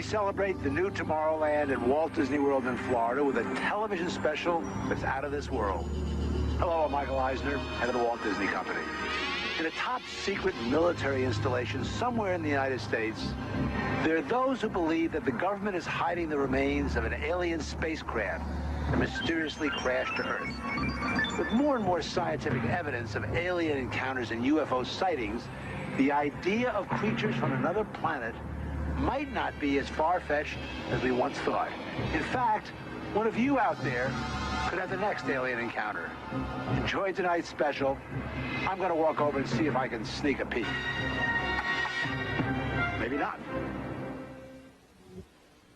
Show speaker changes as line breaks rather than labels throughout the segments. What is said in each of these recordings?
we celebrate the new Tomorrowland at Walt Disney World in Florida with a television special that's out of this world. Hello, I'm Michael Eisner, head of the Walt Disney Company. In a top-secret military installation somewhere in the United States, there are those who believe that the government is hiding the remains of an alien spacecraft that mysteriously crashed to Earth. With more and more scientific evidence of alien encounters and UFO sightings, the idea of creatures from another planet might not be as far-fetched as we once thought. In fact, one of you out there could have the next alien encounter. Enjoy tonight's special. I'm going to walk over and see if I can sneak a peek. Maybe not.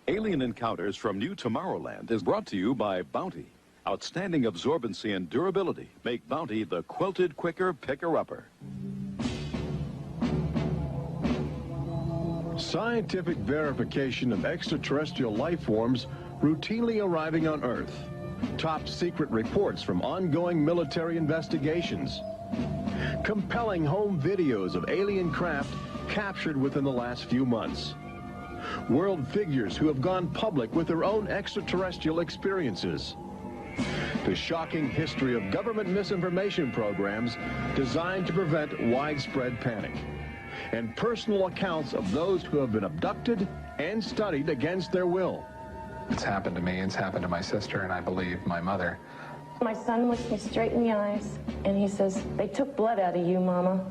Alien Encounters from New Tomorrowland is brought to you by Bounty. Outstanding absorbency and durability make Bounty the quilted quicker picker-upper.
Scientific verification of extraterrestrial life forms routinely arriving on Earth. Top secret reports from ongoing military investigations. Compelling home videos of alien craft captured within the last few months. World figures who have gone public with their own extraterrestrial experiences. The shocking history of government misinformation programs designed to prevent widespread panic. And personal accounts of those who have been abducted and studied against their will.
It's happened to me, it's happened to my sister, and I believe my mother.
My son looks me straight in the eyes, and he says, "They took blood out of you, Mama."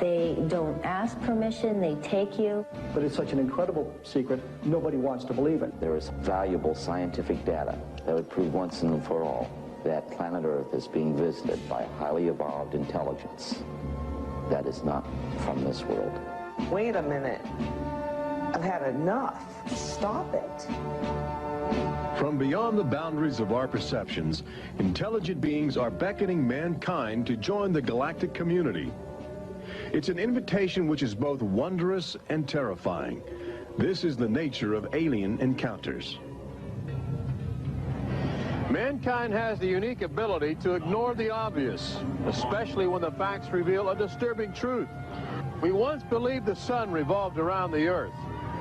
They don't ask permission, they take you.
But it's such an incredible secret, nobody wants to believe it.
There is valuable scientific data that would prove once and for all that planet Earth is being visited by a highly evolved intelligence that is not from this world.
Wait a minute. I've had enough. Stop it.
From beyond the boundaries of our perceptions, intelligent beings are beckoning mankind to join the galactic community. It's an invitation which is both wondrous and terrifying. This is the nature of alien encounters.
Mankind has the unique ability to ignore the obvious, especially when the facts reveal a disturbing truth. We once believed the sun revolved around the earth.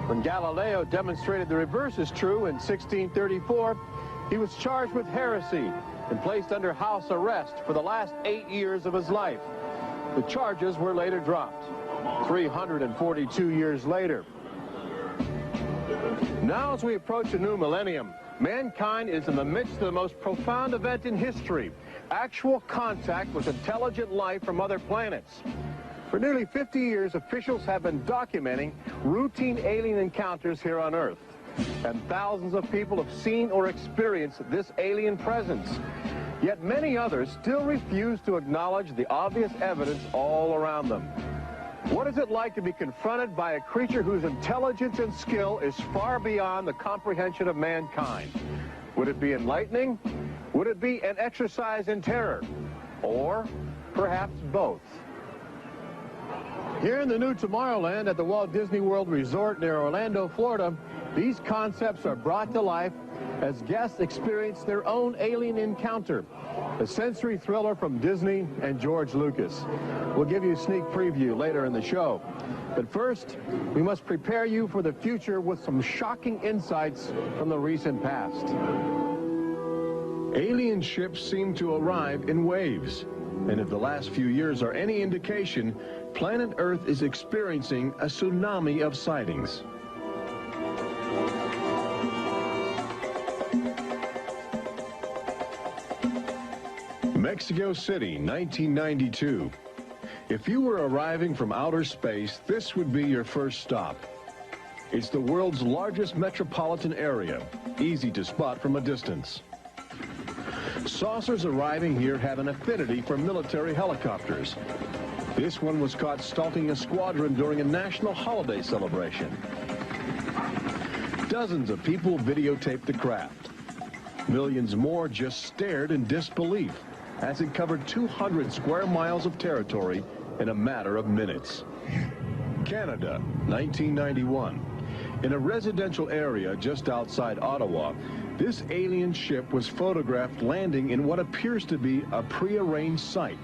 When Galileo demonstrated the reverse is true in 1634, he was charged with heresy and placed under house arrest for the last 8 years of his life. The charges were later dropped, 342 years later. Now, as we approach a new millennium, mankind is in the midst of the most profound event in history, actual contact with intelligent life from other planets. For nearly 50 years, officials have been documenting routine alien encounters here on Earth. And thousands of people have seen or experienced this alien presence. Yet many others still refuse to acknowledge the obvious evidence all around them. What is it like to be confronted by a creature whose intelligence and skill is far beyond the comprehension of mankind? Would it be enlightening? Would it be an exercise in terror? Or perhaps both? Here in the new Tomorrowland at the Walt Disney World Resort near Orlando, Florida, these concepts are brought to life as guests experience their own alien encounter, a sensory thriller from Disney and George Lucas. We'll give you a sneak preview later in the show. But first, we must prepare you for the future with some shocking insights from the recent past.
Alien ships seem to arrive in waves. And if the last few years are any indication, planet Earth is experiencing a tsunami of sightings. Mexico City, 1992. If you were arriving from outer space, this would be your first stop. It's the world's largest metropolitan area, easy to spot from a distance. Saucers arriving here have an affinity for military helicopters. This one was caught stalking a squadron during a national holiday celebration. Dozens of people videotaped the craft. Millions more just stared in disbelief as it covered 200 square miles of territory in a matter of minutes. Canada, 1991. In a residential area just outside Ottawa, this alien ship was photographed landing in what appears to be a prearranged site.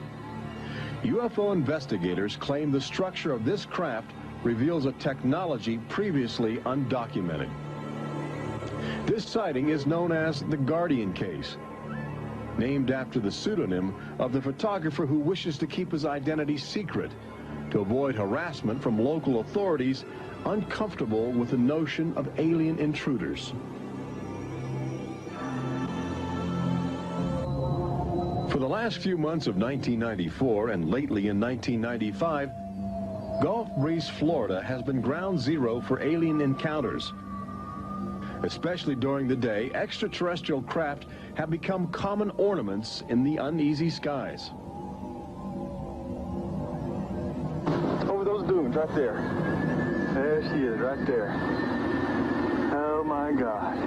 UFO investigators claim the structure of this craft reveals a technology previously undocumented. This sighting is known as the Guardian case, named after the pseudonym of the photographer who wishes to keep his identity secret to avoid harassment from local authorities uncomfortable with the notion of alien intruders. For the last few months of 1994 and lately in 1995, Gulf Breeze, Florida has been ground zero for alien encounters. Especially during the day, extraterrestrial craft have become common ornaments in the uneasy skies.
Over those dunes, right there. There she is, right there. Oh, my God.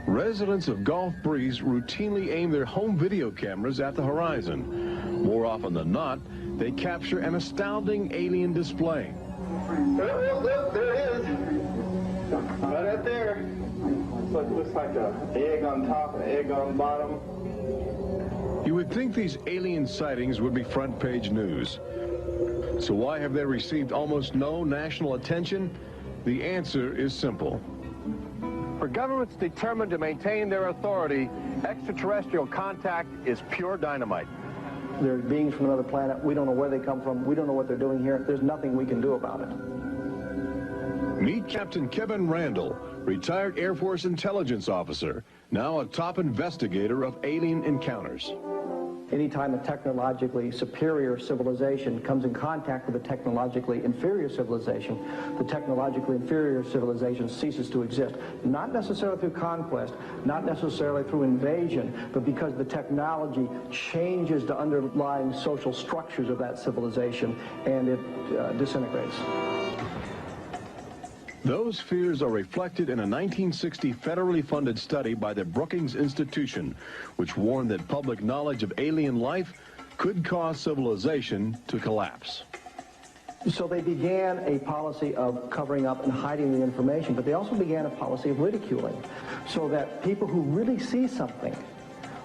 Residents of Gulf Breeze routinely aim their home video cameras at the horizon. More often than not, they capture an astounding alien display.
There it is. Right up there. Looks like an egg on top and an egg on bottom.
You would think these alien sightings would be front page news. So why have they received almost no national attention? The answer is simple.
For governments determined to maintain their authority, extraterrestrial contact is pure dynamite.
They're beings from another planet. We don't know where they come from. We don't know what they're doing here. There's nothing we can do about it.
Meet Captain Kevin Randall, retired Air Force intelligence officer, now a top investigator of alien encounters.
Anytime a technologically superior civilization comes in contact with a technologically inferior civilization, the technologically inferior civilization ceases to exist. Not necessarily through conquest, not necessarily through invasion, but because the technology changes the underlying social structures of that civilization and it disintegrates.
Those fears are reflected in a 1960 federally funded study by the Brookings Institution, which warned that public knowledge of alien life could cause civilization to collapse.
So they began a policy of covering up and hiding the information, but they also began a policy of ridiculing, so that people who really see something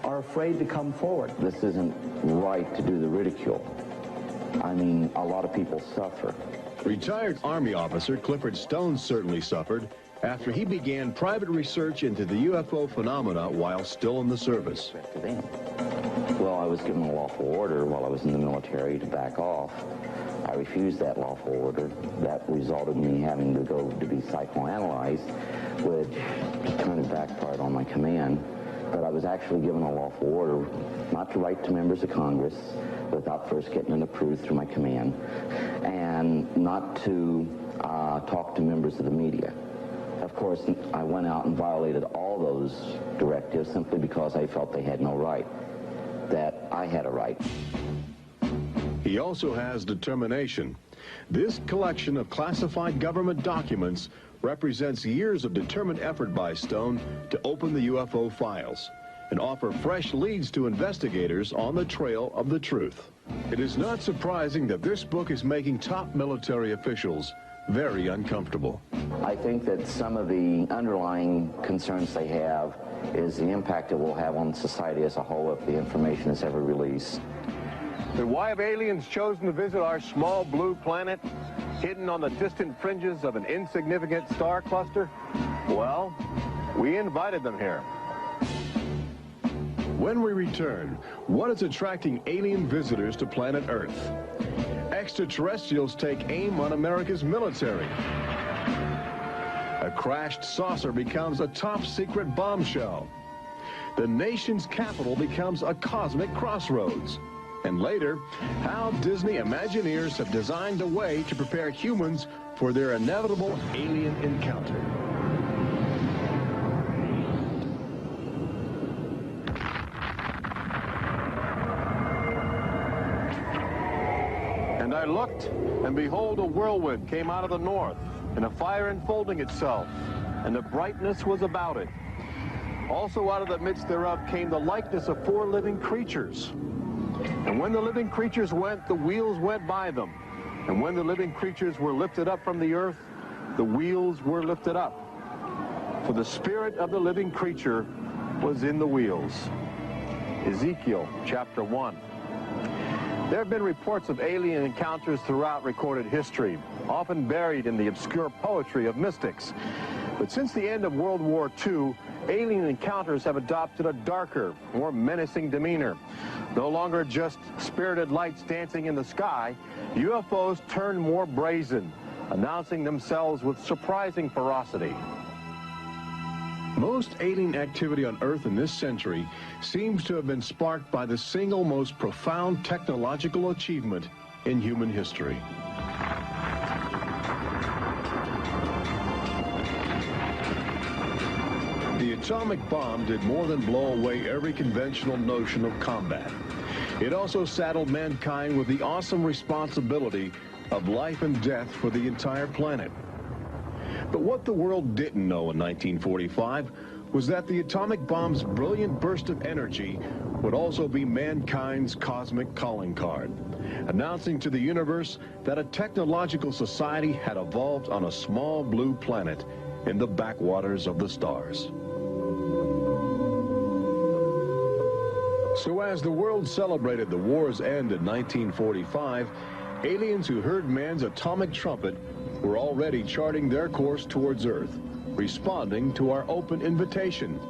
are afraid to come forward.
This isn't right to do the ridicule. I mean, a lot of people suffer.
Retired Army officer Clifford Stone certainly suffered after he began private research into the UFO phenomena while still in the service.
Well, I was given a lawful order while I was in the military to back off. I refused that lawful order. That resulted in me having to go to be psychoanalyzed, which kind of backfired on my command. But I was actually given a lawful order not to write to members of Congress without first getting it approved through my command, and not to talk to members of the media. Of course, I went out and violated all those directives simply because I felt they had no right, that I had a right.
He also has determination. This collection of classified government documents represents years of determined effort by Stone to open the UFO files and offer fresh leads to investigators on the trail of the truth. It is not surprising that this book is making top military officials very uncomfortable.
I think that some of the underlying concerns they have is the impact it will have on society as a whole if the information is ever released.
Then why have aliens chosen to visit our small blue planet, hidden on the distant fringes of an insignificant star cluster? Well, we invited them here.
When we return, what is attracting alien visitors to planet Earth? Extraterrestrials take aim on America's military. A crashed saucer becomes a top-secret bombshell. The nation's capital becomes a cosmic crossroads. And later, how Disney Imagineers have designed a way to prepare humans for their inevitable alien encounter.
And I looked, and behold, a whirlwind came out of the north, and a fire enfolding itself, and the brightness was about it. Also out of the midst thereof came the likeness of 4 living creatures. And when the living creatures went, the wheels went by them. And when the living creatures were lifted up from the earth, the wheels were lifted up. For the spirit of the living creature was in the wheels. Ezekiel chapter 1. There have been reports of alien encounters throughout recorded history, often buried in the obscure poetry of mystics. But since the end of World War II, alien encounters have adopted a darker, more menacing demeanor. No longer just spirited lights dancing in the sky, UFOs turn more brazen, announcing themselves with surprising ferocity.
Most alien activity on Earth in this century seems to have been sparked by the single most profound technological achievement in human history. The atomic bomb did more than blow away every conventional notion of combat. It also saddled mankind with the awesome responsibility of life and death for the entire planet. But what the world didn't know in 1945 was that the atomic bomb's brilliant burst of energy would also be mankind's cosmic calling card, announcing to the universe that a technological society had evolved on a small blue planet in the backwaters of the stars. So as the world celebrated the war's end in 1945, aliens who heard man's atomic trumpet were already charting their course towards Earth, responding to our open invitation.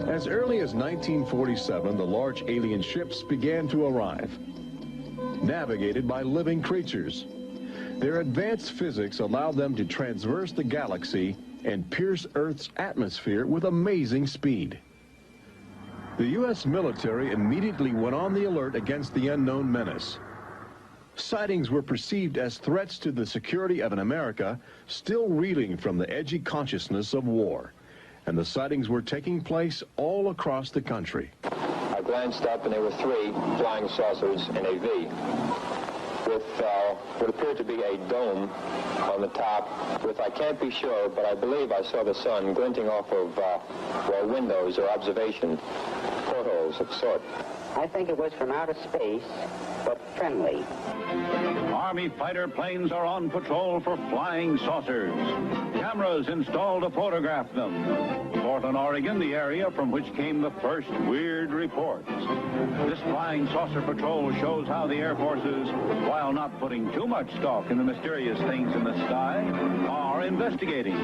As early as 1947, the large alien ships began to arrive, navigated by living creatures. Their advanced physics allowed them to traverse the galaxy and pierce Earth's atmosphere with amazing speed. The U.S. military immediately went on the alert against the unknown menace. Sightings were perceived as threats to the security of an America still reeling from the edgy consciousness of war. And the sightings were taking place all across the country.
I glanced up and there were 3 flying saucers in a V with what appeared to be a dome on the top with, I can't be sure, but I believe I saw the sun glinting off of windows or observation portholes of sort.
I think it was from outer space, but friendly.
Army fighter planes are on patrol for flying saucers. Cameras installed to photograph them. Portland, Oregon, the area from which came the first weird reports. This flying saucer patrol shows how the Air Forces, while not putting too much stock in the mysterious things in the sky, are investigating.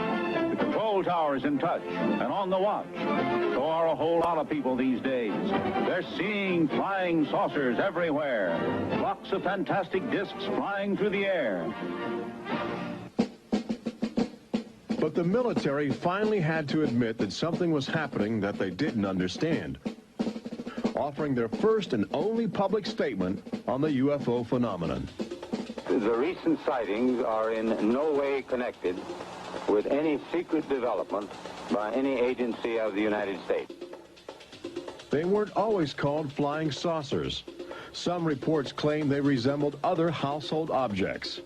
The control tower's in touch and on the watch. So are a whole lot of people these days. They're seeing flying saucers everywhere. Flocks of fantastic discs flying through the air.
But the military finally had to admit that something was happening that they didn't understand, offering their first and only public statement on the UFO phenomenon.
The recent sightings are in no way connected with any secret development by any agency of the United States.
They weren't always called flying saucers. Some reports claim they resembled other household objects.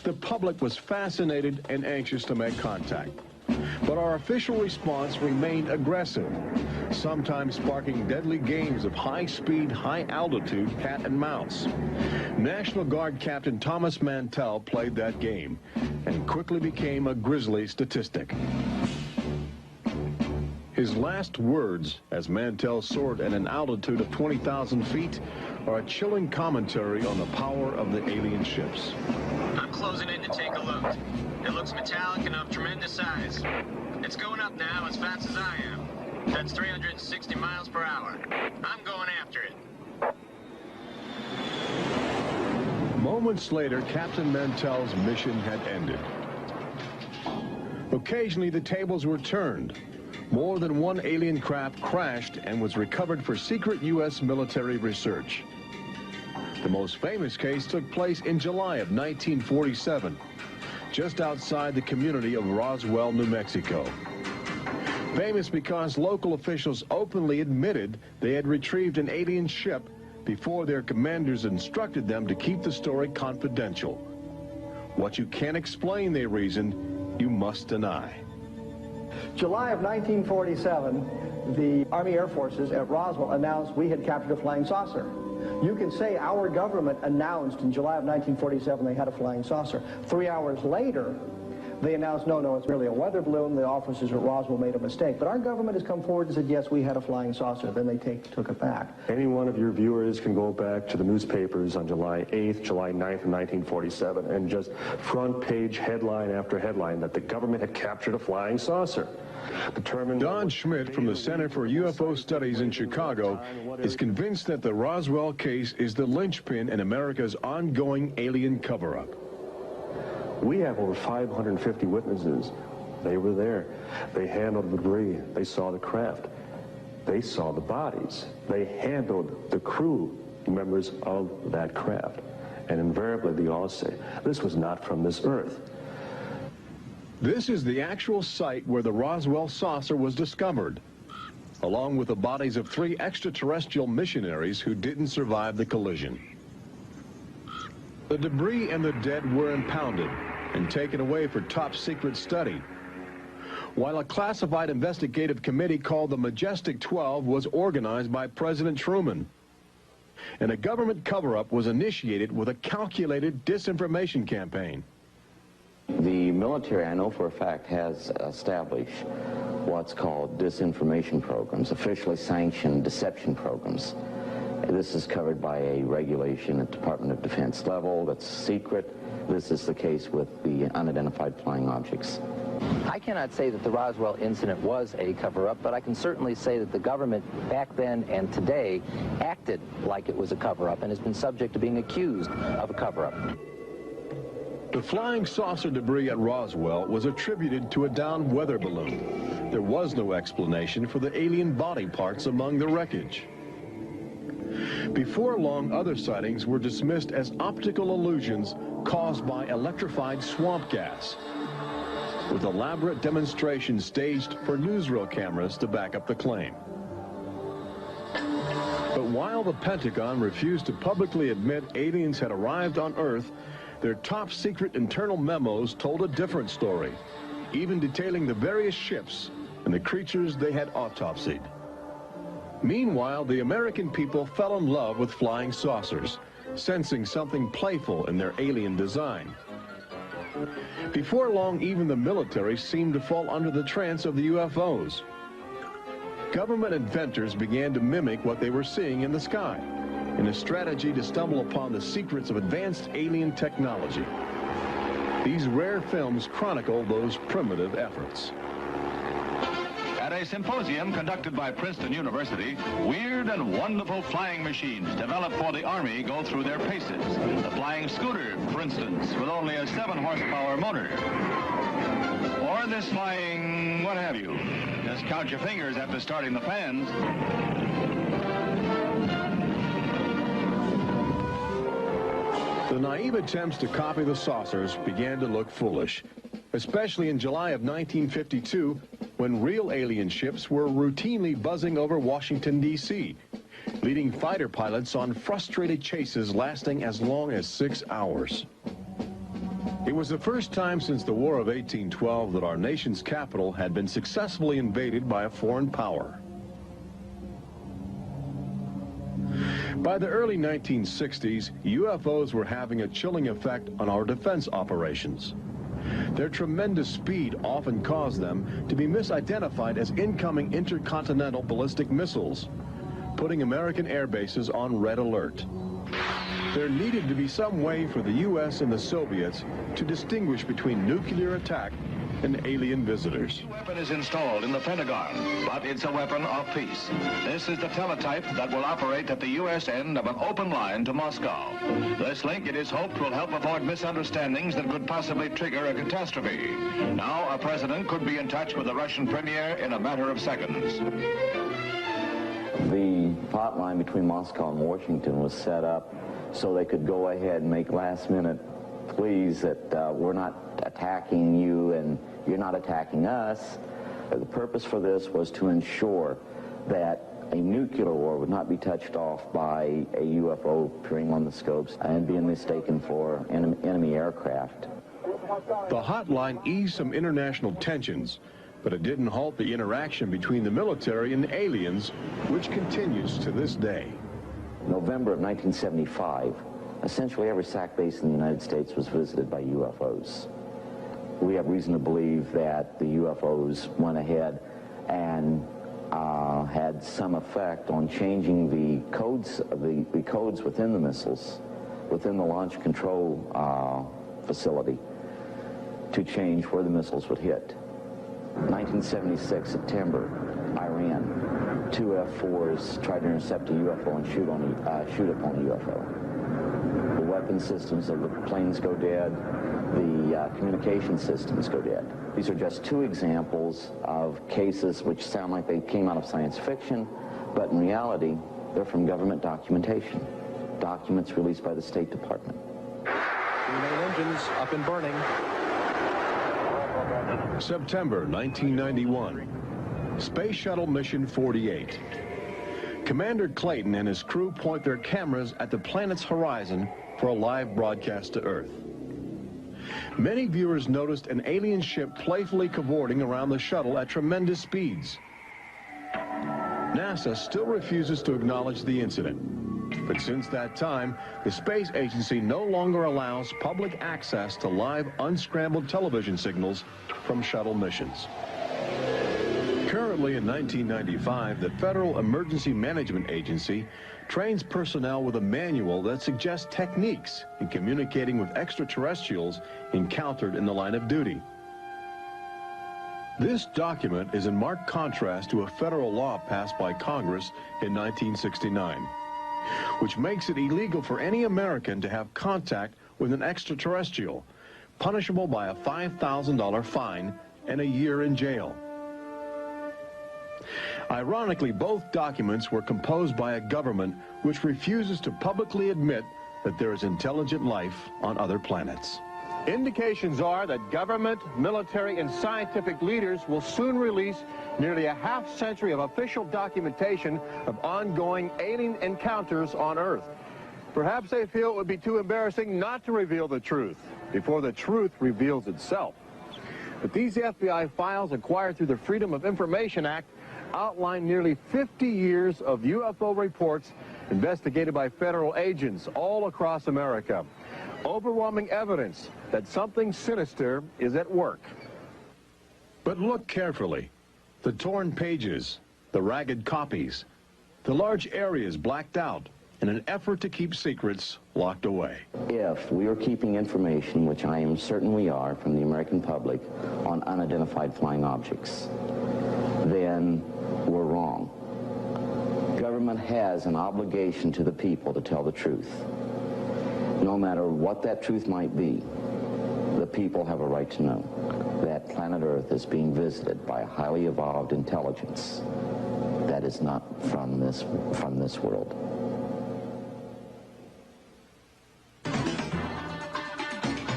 The public was fascinated and anxious to make contact. But our official response remained aggressive, sometimes sparking deadly games of high-speed, high-altitude cat and mouse. National Guard Captain Thomas Mantell played that game and quickly became a grisly statistic. His last words, as Mantell soared at an altitude of 20,000 feet, are a chilling commentary on the power of the alien ships.
I'm closing in to take a look. It looks metallic and of tremendous size. It's going up now as fast as I am. That's 360 miles per hour. I'm going after it.
Moments later, Captain Mantell's mission had ended. Occasionally, the tables were turned. More than one alien craft crashed and was recovered for secret U.S. military research. The most famous case took place in July of 1947, just outside the community of Roswell, New Mexico. Famous because local officials openly admitted they had retrieved an alien ship before their commanders instructed them to keep the story confidential. What you can't explain, they reasoned, you must deny.
July of 1947, the Army Air Forces at Roswell announced we had captured a flying saucer. You can say our government announced in July of 1947 they had a flying saucer. 3 hours later, They announced, no, it's merely a weather balloon. The officers at Roswell made a mistake. But our government has come forward and said, yes, we had a flying saucer. Then they took it back.
Any one of your viewers can go back to the newspapers on July 8th, July 9th of 1947 and just front page headline after headline that the government had captured a flying saucer.
Don Schmidt from the Center for UFO Studies in Chicago is convinced that the Roswell case is the linchpin in America's ongoing alien cover-up.
We have over 550 witnesses. They were there. They handled the debris. They saw the craft. They saw the bodies. They handled the crew members of that craft. And invariably, they all say, this was not from this earth.
This is the actual site where the Roswell saucer was discovered, along with the bodies of 3 extraterrestrial missionaries who didn't survive the collision. The debris and the dead were impounded and taken away for top-secret study, while a classified investigative committee called the Majestic 12 was organized by President Truman. And a government cover-up was initiated with a calculated disinformation campaign.
The military, I know for a fact, has established what's called disinformation programs, officially sanctioned deception programs. This is covered by a regulation at Department of Defense level that's secret. This is the case with the unidentified flying objects.
I cannot say that the Roswell incident was a cover-up, but I can certainly say that the government back then and today acted like it was a cover-up and has been subject to being accused of a cover-up.
The flying saucer debris at Roswell was attributed to a downed weather balloon. There was no explanation for the alien body parts among the wreckage. Before long, other sightings were dismissed as optical illusions caused by electrified swamp gas, with elaborate demonstrations staged for newsreel cameras to back up the claim. But while the Pentagon refused to publicly admit aliens had arrived on Earth, their top-secret internal memos told a different story, even detailing the various ships and the creatures they had autopsied. Meanwhile, the American people fell in love with flying saucers, sensing something playful in their alien design. Before long, even the military seemed to fall under the trance of the UFOs. Government inventors began to mimic what they were seeing in the sky, in a strategy to stumble upon the secrets of advanced alien technology. These rare films chronicle those primitive efforts.
At a symposium conducted by Princeton University, weird and wonderful flying machines developed for the Army go through their paces. The flying scooter, for instance, with only a 7-horsepower motor. Or this flying what have you. Just count your fingers after starting the fans.
The naive attempts to copy the saucers began to look foolish, especially in July of 1952, when real alien ships were routinely buzzing over Washington, D.C., leading fighter pilots on frustrated chases lasting as long as 6 hours. It was the first time since the War of 1812 that our nation's capital had been successfully invaded by a foreign power. By the early 1960s, UFOs were having a chilling effect on our defense operations. Their tremendous speed often caused them to be misidentified as incoming intercontinental ballistic missiles, putting American air bases on red alert. There needed to be some way for the U.S. and the Soviets to distinguish between nuclear attack and alien visitors.
The weapon is installed in the Pentagon, but it's a weapon of peace. This is the teletype that will operate at the U.S. end of an open line to Moscow. This link, it is hoped, will help avoid misunderstandings that could possibly trigger a catastrophe. Now, a president could be in touch with the Russian premier in a matter of seconds.
The hotline between Moscow and Washington was set up so they could go ahead and make last-minute pleas that we're not attacking you and you're not attacking us. The purpose for this was to ensure that a nuclear war would not be touched off by a UFO appearing on the scopes and being mistaken for enemy aircraft.
The hotline eased some international tensions, but it didn't halt the interaction between the military and the aliens, which continues to this day.
November of 1975, essentially every SAC base in the United States was visited by UFOs. we have reason to believe that the UFOs went ahead and had some effect on changing the codes within the missiles, within the launch control facility, to change where the missiles would hit. 1976, September, Iran, 2 F-4s tried to intercept a UFO and shoot upon the UFO. The weapon systems of the planes go dead. The communication systems go dead. These are just 2 examples of cases which sound like they came out of science fiction, but in reality, they're from government documentation. Documents released by the State Department.
3 main engines up and burning.
September 1991. Space Shuttle Mission 48. Commander Clayton and his crew point their cameras at the planet's horizon for a live broadcast to Earth. Many viewers noticed an alien ship playfully cavorting around the shuttle at tremendous speeds. NASA still refuses to acknowledge the incident. But since that time, the space agency no longer allows public access to live unscrambled television signals from shuttle missions. Currently in 1995, the Federal Emergency Management Agency trains personnel with a manual that suggests techniques in communicating with extraterrestrials encountered in the line of duty. This document is in marked contrast to a federal law passed by Congress in 1969, which makes it illegal for any American to have contact with an extraterrestrial, punishable by a $5,000 fine and a year in jail. Ironically, both documents were composed by a government which refuses to publicly admit that there is intelligent life on other planets.
Indications are that government, military, and scientific leaders will soon release nearly a half-century of official documentation of ongoing alien encounters on Earth. Perhaps they feel it would be too embarrassing not to reveal the truth before the truth reveals itself. But these FBI files acquired through the Freedom of Information Act outline nearly 50 years of UFO reports investigated by federal agents all across America. Overwhelming evidence that something sinister is at work.
But look carefully. The torn pages, the ragged copies, the large areas blacked out in an effort to keep secrets locked away.
If we are keeping information, which I am certain we are, from the American public on unidentified flying objects, then we're wrong. Government has an obligation to the people to tell the truth. No matter what that truth might be, the people have a right to know that planet Earth is being visited by a highly evolved intelligence that is not from this world.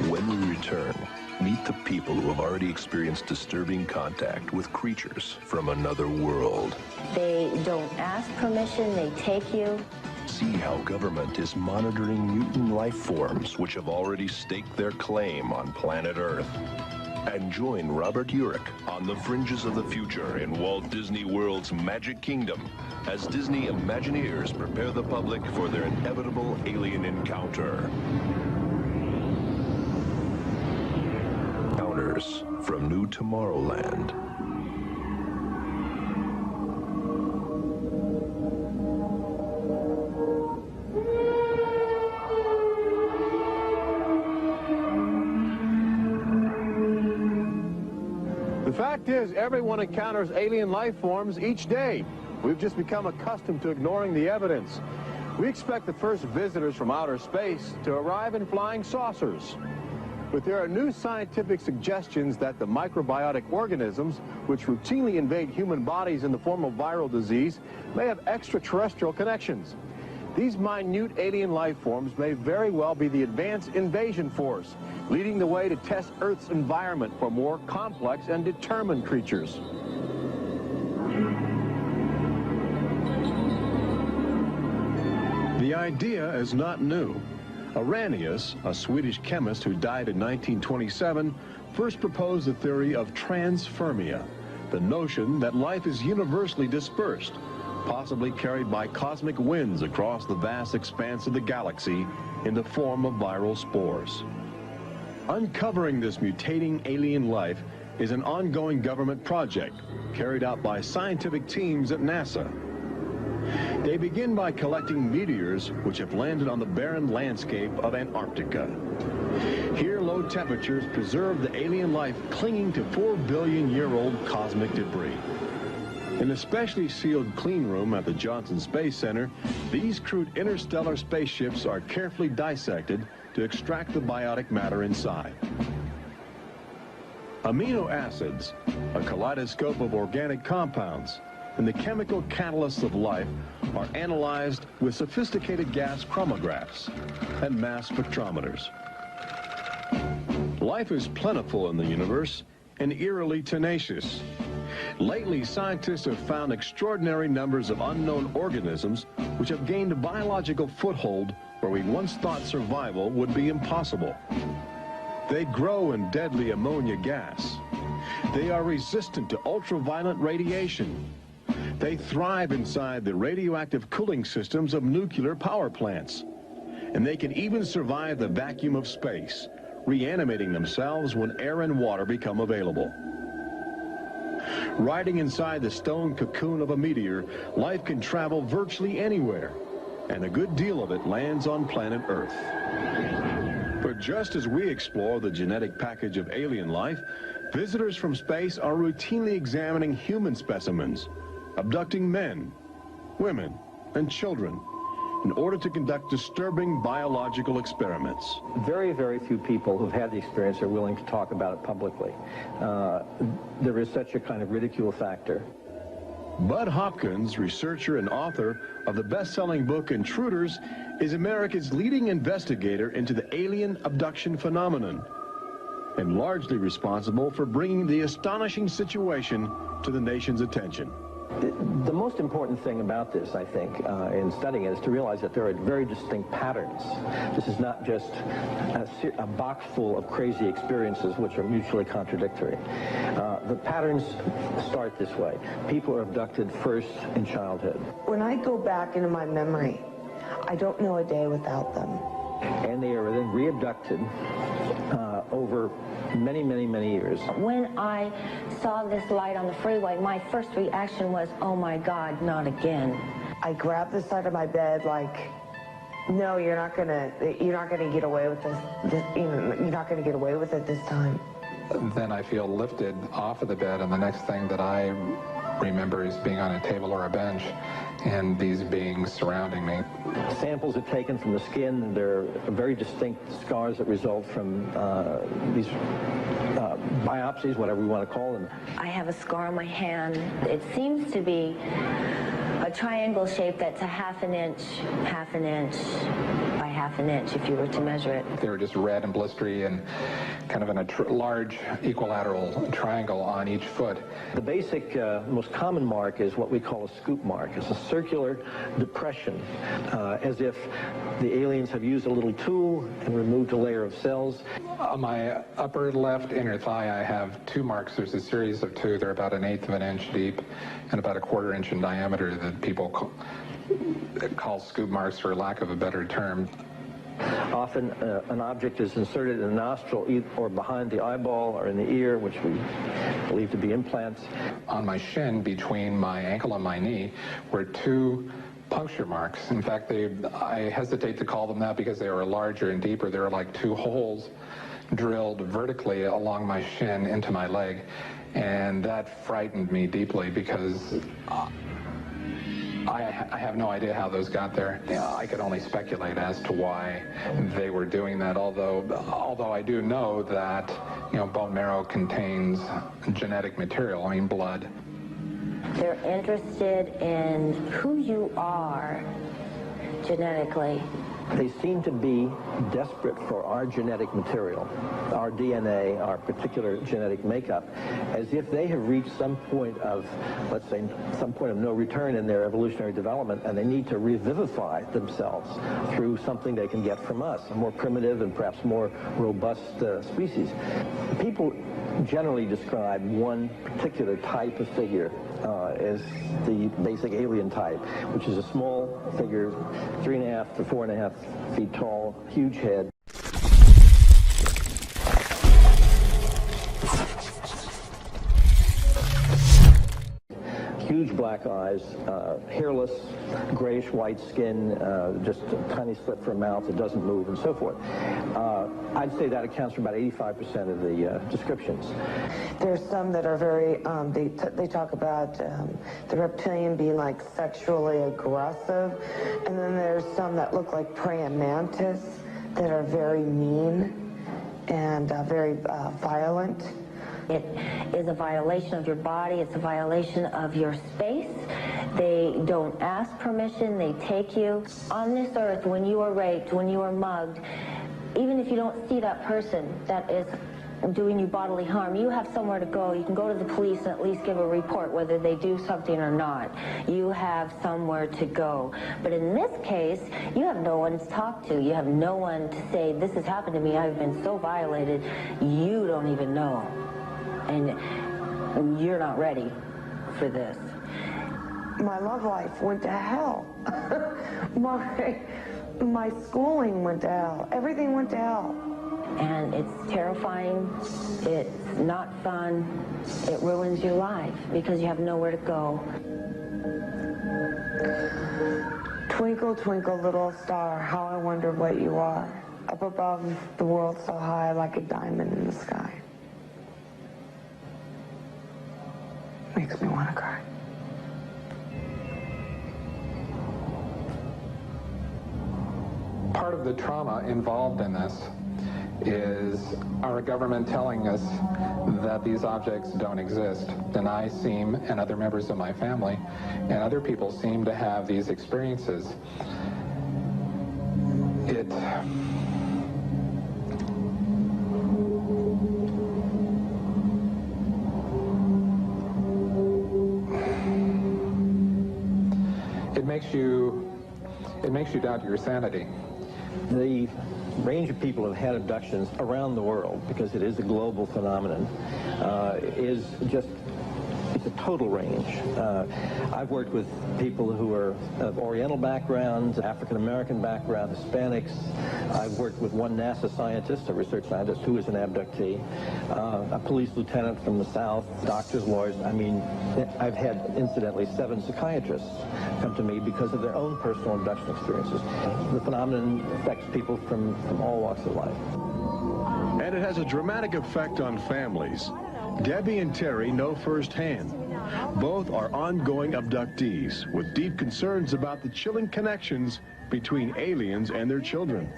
When we return, meet the people who have already experienced disturbing contact with creatures from another world.
They don't ask permission, they take you.
See how government is monitoring mutant life forms which have already staked their claim on planet Earth. And join Robert Urich on the fringes of the future in Walt Disney World's Magic Kingdom as Disney Imagineers prepare the public for their inevitable alien encounter. Encounters from New Tomorrowland.
The fact is, everyone encounters alien life forms each day. We've just become accustomed to ignoring the evidence. We expect the first visitors from outer space to arrive in flying saucers. But there are new scientific suggestions that the microbiotic organisms, which routinely invade human bodies in the form of viral disease, may have extraterrestrial connections. These minute alien life forms may very well be the advanced invasion force, leading the way to test Earth's environment for more complex and determined creatures.
The idea is not new. Arrhenius, a Swedish chemist who died in 1927, first proposed the theory of transfermia, the notion that life is universally dispersed, possibly carried by cosmic winds across the vast expanse of the galaxy in the form of viral spores. Uncovering this mutating alien life is an ongoing government project carried out by scientific teams at NASA. They begin by collecting meteors which have landed on the barren landscape of Antarctica. Here, low temperatures preserve the alien life clinging to 4-billion-year-old cosmic debris. In a specially sealed clean room at the Johnson Space Center, these crude interstellar spaceships are carefully dissected to extract the biotic matter inside. Amino acids, a kaleidoscope of organic compounds, and the chemical catalysts of life are analyzed with sophisticated gas chromographs and mass spectrometers. Life is plentiful in the universe and eerily tenacious. Lately, scientists have found extraordinary numbers of unknown organisms which have gained a biological foothold where we once thought survival would be impossible. They grow in deadly ammonia gas. They are resistant to ultraviolet radiation. They thrive inside the radioactive cooling systems of nuclear power plants. And they can even survive the vacuum of space, reanimating themselves when air and water become available. Riding inside the stone cocoon of a meteor, life can travel virtually anywhere, and a good deal of it lands on planet Earth. But just as we explore the genetic package of alien life, visitors from space are routinely examining human specimens, abducting men, women, and children in order to conduct disturbing biological experiments.
Very, very few people who've had the experience are willing to talk about it publicly. There is such a kind of ridicule factor.
Bud Hopkins, researcher and author of the best-selling book Intruders, is America's leading investigator into the alien abduction phenomenon, and largely responsible for bringing the astonishing situation to the nation's attention.
The most important thing about this, I think, in studying it, is to realize that there are very distinct patterns. This is not just a box full of crazy experiences which are mutually contradictory. The patterns start this way. People are abducted first in childhood.
When I go back into my memory, I don't know a day without them.
And they are then re-abducted over many, many, many years.
When I saw this light on the freeway, my first reaction was, oh my God, not again.
I grabbed the side of my bed like, no, you're not gonna get away with this. You're not gonna get away with it this time.
Then I feel lifted off of the bed, and the next thing that I remember is being on a table or a bench and these beings surrounding me.
Samples are taken from the skin. There are very distinct scars that result from these biopsies, whatever we want to call them.
I have a scar on my hand. It seems to be a triangle shape that's a half an inch by half an inch if you were to measure it.
They were just red and blistery and kind of in a large equilateral triangle on each foot.
The basic, most common mark is what we call a scoop mark. It's a circular depression, as if the aliens have used a little tool and removed a layer of cells.
On my upper left inner thigh, I have two marks. There's a series of two. They're about 1/8 of an inch deep and about 1/4 inch in diameter that people call scoop marks, for lack of a better term.
Often an object is inserted in the nostril or behind the eyeball or in the ear, which we believe to be implants.
On my shin, between my ankle and my knee, were two puncture marks. In fact, I hesitate to call them that because they were larger and deeper. They were like two holes drilled vertically along my shin into my leg. And that frightened me deeply because I have no idea how those got there. I could only speculate as to why they were doing that, although I do know that, bone marrow contains genetic material, blood.
They're interested in who you are genetically.
They seem to be desperate for our genetic material, our DNA, our particular genetic makeup, as if they have reached some point of, let's say, some point of no return in their evolutionary development, and they need to revivify themselves through something they can get from us, a more primitive and perhaps more robust species. People generally describe one particular type of figure as the basic alien type, which is a small figure, 3.5 to 4.5 feet tall, huge head. huge black eyes, hairless, grayish-white skin, just a tiny slit for a mouth that doesn't move, and so forth. I'd say that accounts for about 85% of the descriptions.
There's some that are very, they talk about the reptilian being like sexually aggressive, and then there's some that look like praying mantis that are very mean and very violent.
It is a violation of your body. It's a violation of your space. They don't ask permission. They take you. On this earth, when you are raped, when you are mugged, even if you don't see that person that is doing you bodily harm, you have somewhere to go. You can go to the police and at least give a report whether they do something or not. You have somewhere to go. But in this case, you have no one to talk to. You have no one to say, this has happened to me. I've been so violated. You don't even know. And you're not ready for this.
My love life went to hell. My schooling went to hell. Everything went to hell.
And it's terrifying. It's not fun. It ruins your life because you have nowhere to go.
Twinkle, twinkle, little star, how I wonder what you are. Up above the world so high like a diamond in the sky. Makes me want to cry.
Part of the trauma involved in this is our government telling us that these objects don't exist. And I seem, and other members of my family, and other people seem to have these experiences. It makes you doubt your sanity.
The range of people who have had abductions around the world, because it is a global phenomenon, is just, it's a total range. I've worked with people who are of Oriental backgrounds, African-American background, Hispanics. I've worked with one NASA scientist, a research scientist, who is an abductee, a police lieutenant from the South, doctors, lawyers. I mean, I've had, incidentally, 7 psychiatrists come to me because of their own personal abduction experiences. The phenomenon affects people from all walks of life.
And it has a dramatic effect on families. Debbie and Terry know firsthand. Both are ongoing abductees with deep concerns about the chilling connections between aliens and their children.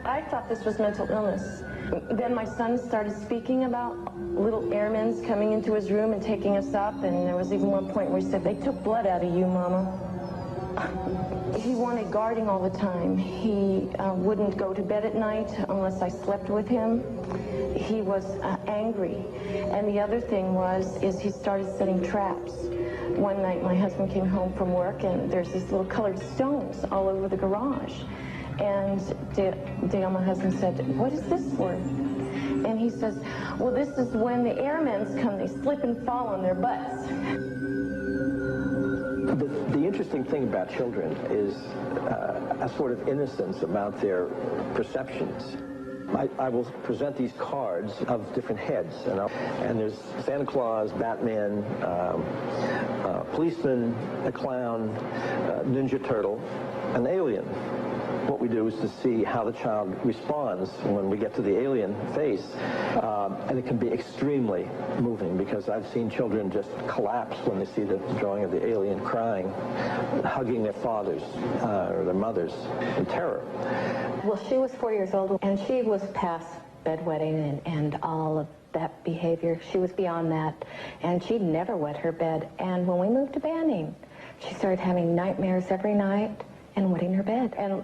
I thought this was mental illness. Then my son started speaking about little airmen coming into his room and taking us up, and there was even one point where he said, "They took blood out of you, Mama." He wanted guarding all the time. He wouldn't go to bed at night unless I slept with him. He was angry. And the other thing is he started setting traps. One night my husband came home from work and there's these little colored stones all over the garage. And Dale, my husband, said, "What is this for?" And he says, "Well, this is when the airmen come, they slip and fall on their butts."
The interesting thing about children is a sort of innocence about their perceptions. I will present these cards of different heads, and there's Santa Claus, Batman, policeman, a clown, Ninja Turtle, an alien. What we do is to see how the child responds when we get to the alien face, and it can be extremely moving because I've seen children just collapse when they see the drawing of the alien, crying, hugging their fathers or their mothers in terror.
Well, she was 4 years old, and she was past bedwetting and all of that behavior. She was beyond that, and she'd never wet her bed. And when we moved to Banning, she started having nightmares every night and wetting her bed. And a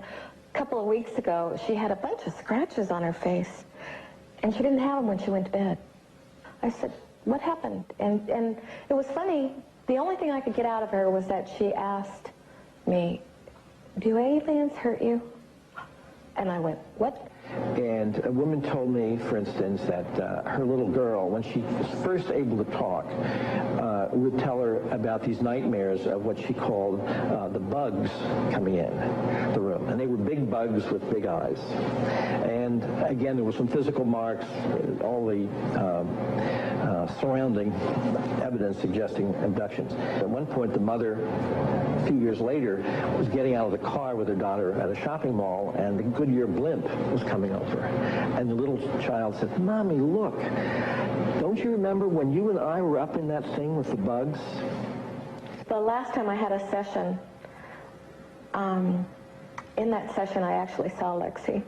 couple of weeks ago, she had a bunch of scratches on her face, and she didn't have them when she went to bed. I said, "What happened?" And it was funny. The only thing I could get out of her was that she asked me, "Do aliens hurt you?" And I went, "What?"
And a woman told me, for instance, that her little girl, when she was first able to talk, would tell her about these nightmares of what she called the bugs coming in the room. And they were big bugs with big eyes. And again, there were some physical marks, all the surrounding evidence suggesting abductions. At one point, the mother, a few years later, was getting out of the car with her daughter at a shopping mall, and the Goodyear blimp was coming over. And the little child said, "Mommy, look, don't you remember when you and I were up in that thing with the bugs?"
The last time I had a session, in that session I actually saw Lexi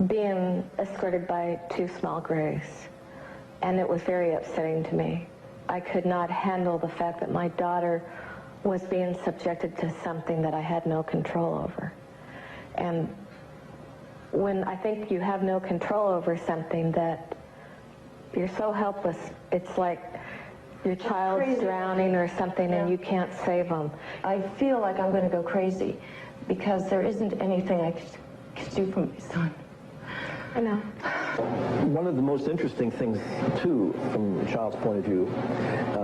being escorted by two small grays. And it was very upsetting to me. I could not handle the fact that my daughter was being subjected to something that I had no control over. And when I think you have no control over something, that you're so helpless, it's like your child's drowning or something, and you can't save them.
I feel like I'm going to go crazy because there isn't anything I could do for my son.
I know.
One of the most interesting things, too, from a child's point of view,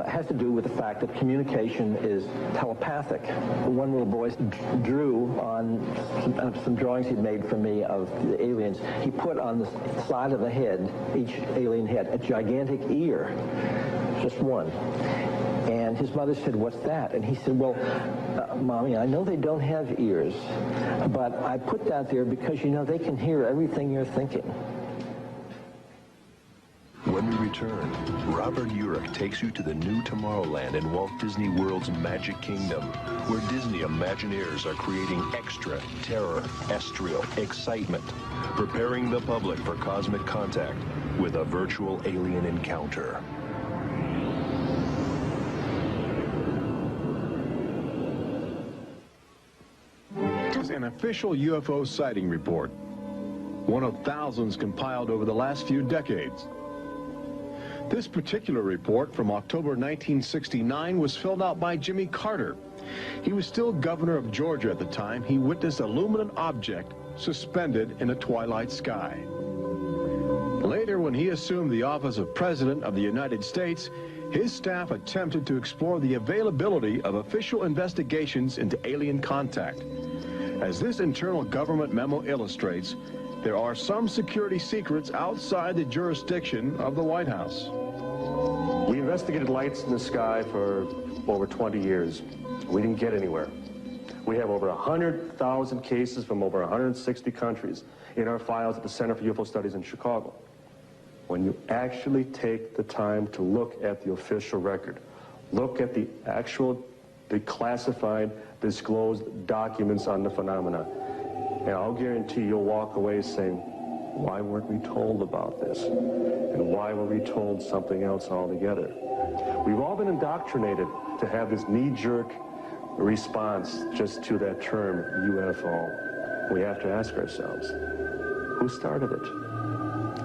has to do with the fact that communication is telepathic. One little boy drew on some drawings he'd made for me of the aliens. He put on the side of the head, each alien head, a gigantic ear, just one. And his mother said, "What's that?" And he said, "Well, Mommy, I know they don't have ears, but I put that there because, you know, they can hear everything you're thinking."
When we return, Robert Urich takes you to the new Tomorrowland in Walt Disney World's Magic Kingdom, where Disney Imagineers are creating extra terror, estrial excitement, preparing the public for cosmic contact with a virtual alien encounter.
An official UFO sighting report, one of thousands compiled over the last few decades. This particular report from October 1969 was filled out by Jimmy Carter. He was still governor of Georgia at the time. He witnessed a luminous object suspended in a twilight sky. Later, when he assumed the office of President of the United States, his staff attempted to explore the availability of official investigations into alien contact. As this internal government memo illustrates, there are some security secrets outside the jurisdiction of the White House.
We investigated lights in the sky for over 20 years. We didn't get anywhere. We have over 100,000 cases from over 160 countries in our files at the Center for UFO Studies in Chicago. When you actually take the time to look at the official record, look at the classified, disclosed documents on the phenomena, and I'll guarantee you'll walk away saying, why weren't we told about this? And why were we told something else altogether? We've all been indoctrinated to have this knee-jerk response just to that term, UFO. We have to ask ourselves, who started it?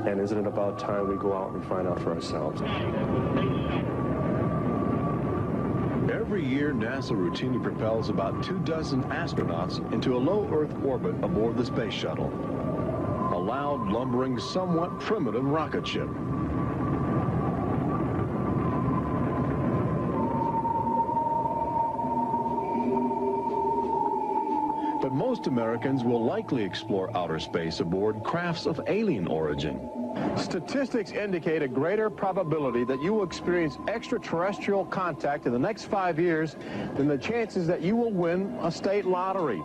And isn't it about time we go out and find out for ourselves?
Every year, NASA routinely propels about 24 astronauts into a low Earth orbit aboard the space shuttle, a loud, lumbering, somewhat primitive rocket ship. But most Americans will likely explore outer space aboard crafts of alien origin.
Statistics indicate a greater probability that you will experience extraterrestrial contact in the next 5 years than the chances that you will win a state lottery.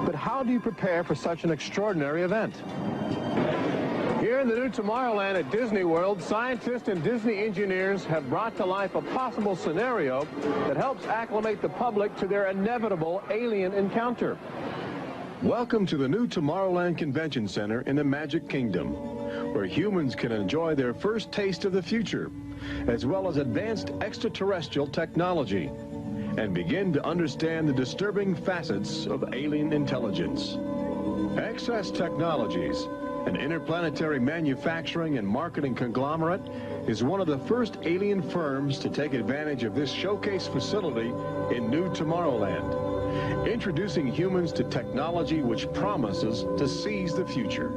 But how do you prepare for such an extraordinary event? Here in the new Tomorrowland at Disney World, scientists and Disney engineers have brought to life a possible scenario that helps acclimate the public to their inevitable alien encounter.
Welcome to the new Tomorrowland Convention Center in the Magic Kingdom, where humans can enjoy their first taste of the future, as well as advanced extraterrestrial technology, and begin to understand the disturbing facets of alien intelligence. Access Technologies, an interplanetary manufacturing and marketing conglomerate, is one of the first alien firms to take advantage of this showcase facility in new Tomorrowland, introducing humans to technology which promises to seize the future.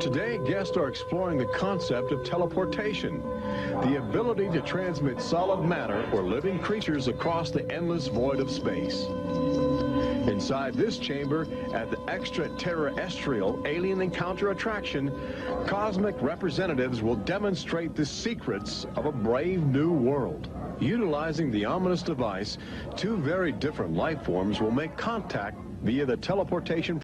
Today, guests are exploring the concept of teleportation, the ability to transmit solid matter or living creatures across the endless void of space. Inside this chamber, at the extraterrestrial alien encounter attraction, cosmic representatives will demonstrate the secrets of a brave new world. Utilizing the ominous device, two very different life forms will make contact via the teleportation